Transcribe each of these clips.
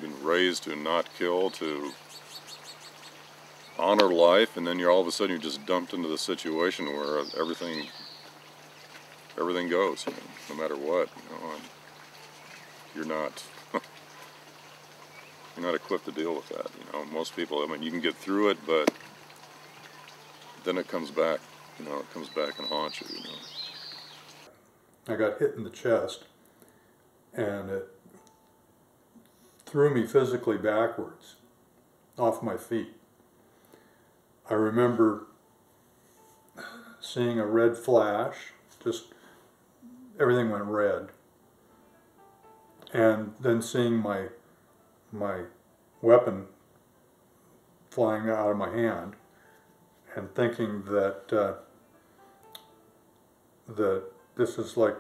been raised to not kill, to honor life, and then you're all of a sudden you're just dumped into the situation where everything goes, you know, no matter what, you know, and you're not you're not equipped to deal with that. You know, most people, I mean, you can get through it, but then it comes back. You know, it comes back and haunts you. You know. I got hit in the chest, and it threw me physically backwards, off my feet. I remember seeing a red flash, just everything went red, and then seeing my weapon flying out of my hand, and thinking that that this is like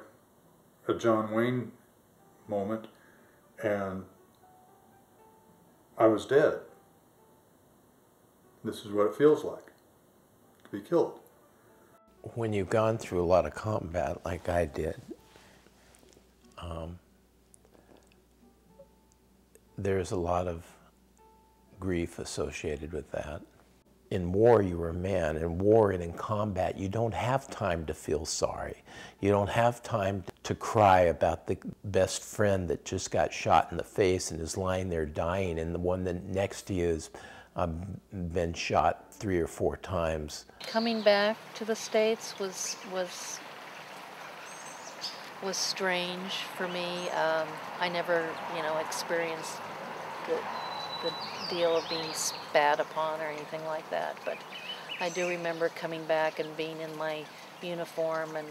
a John Wayne moment, and I was dead. This is what it feels like to be killed. When you've gone through a lot of combat like I did, there's a lot of grief associated with that. In war, you were a man. In war and in combat, you don't have time to feel sorry. You don't have time to cry about the best friend that just got shot in the face and is lying there dying, and the one that next to you has been shot 3 or 4 times. Coming back to the States was strange for me. I never, you know, experienced the deal of being spat upon or anything like that, but I do remember coming back and being in my uniform, and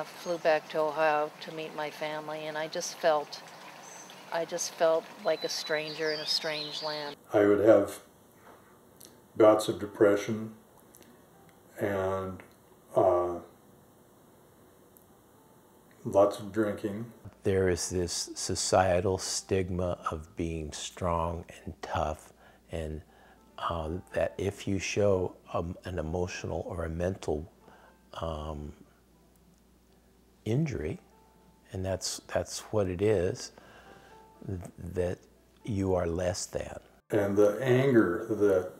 flew back to Ohio to meet my family, and I just felt like a stranger in a strange land. I would have bouts of depression and lots of drinking. There is this societal stigma of being strong and tough, and that if you show an emotional or a mental injury, and that's what it is, that you are less than. And the anger that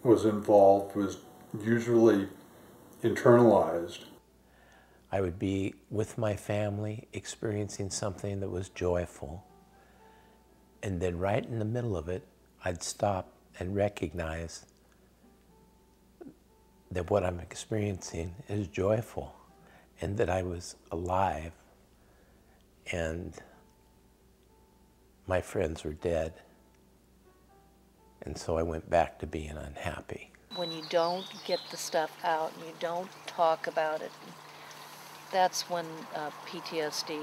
was involved was usually internalized. I would be with my family experiencing something that was joyful, and then right in the middle of it, I'd stop and recognize that what I'm experiencing is joyful, and that I was alive, and my friends were dead, and so I went back to being unhappy. When you don't get the stuff out and you don't talk about it, that's when PTSD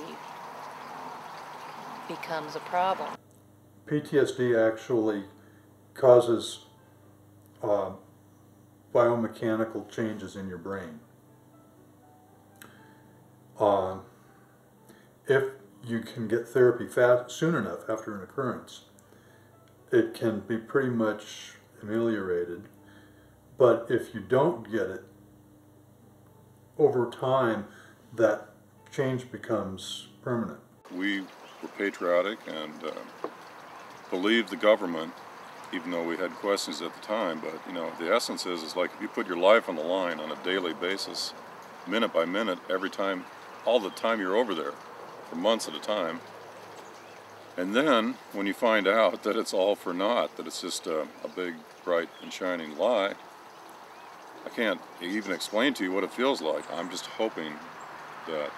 becomes a problem. PTSD actually causes biomechanical changes in your brain. If you can get therapy soon enough after an occurrence, it can be pretty much ameliorated. But if you don't get it, over time, that change becomes permanent. We were patriotic and believed the government, even though we had questions at the time. But you know, the essence is like if you put your life on the line on a daily basis, minute by minute, every time, all the time you're over there, for months at a time, and then when you find out that it's all for naught, that it's just a big, bright and shining lie, I can't even explain to you what it feels like. I'm just hoping that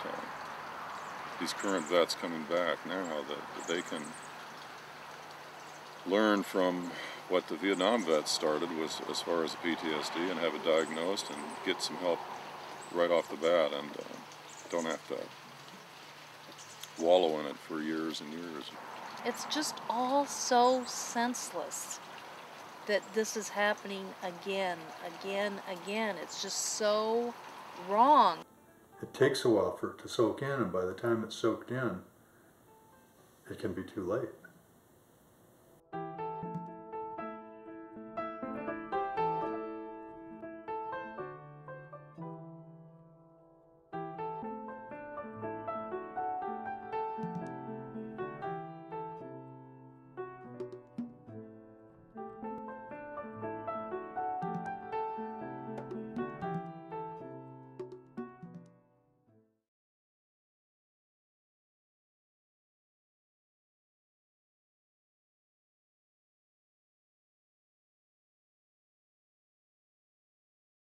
these current vets coming back now, that they can learn from what the Vietnam vets started was as far as the PTSD, and have it diagnosed and get some help right off the bat, and don't have to wallow in it for years and years. It's just all so senseless that this is happening again. It's just so wrong. It takes a while for it to soak in, and by the time it's soaked in, it can be too late.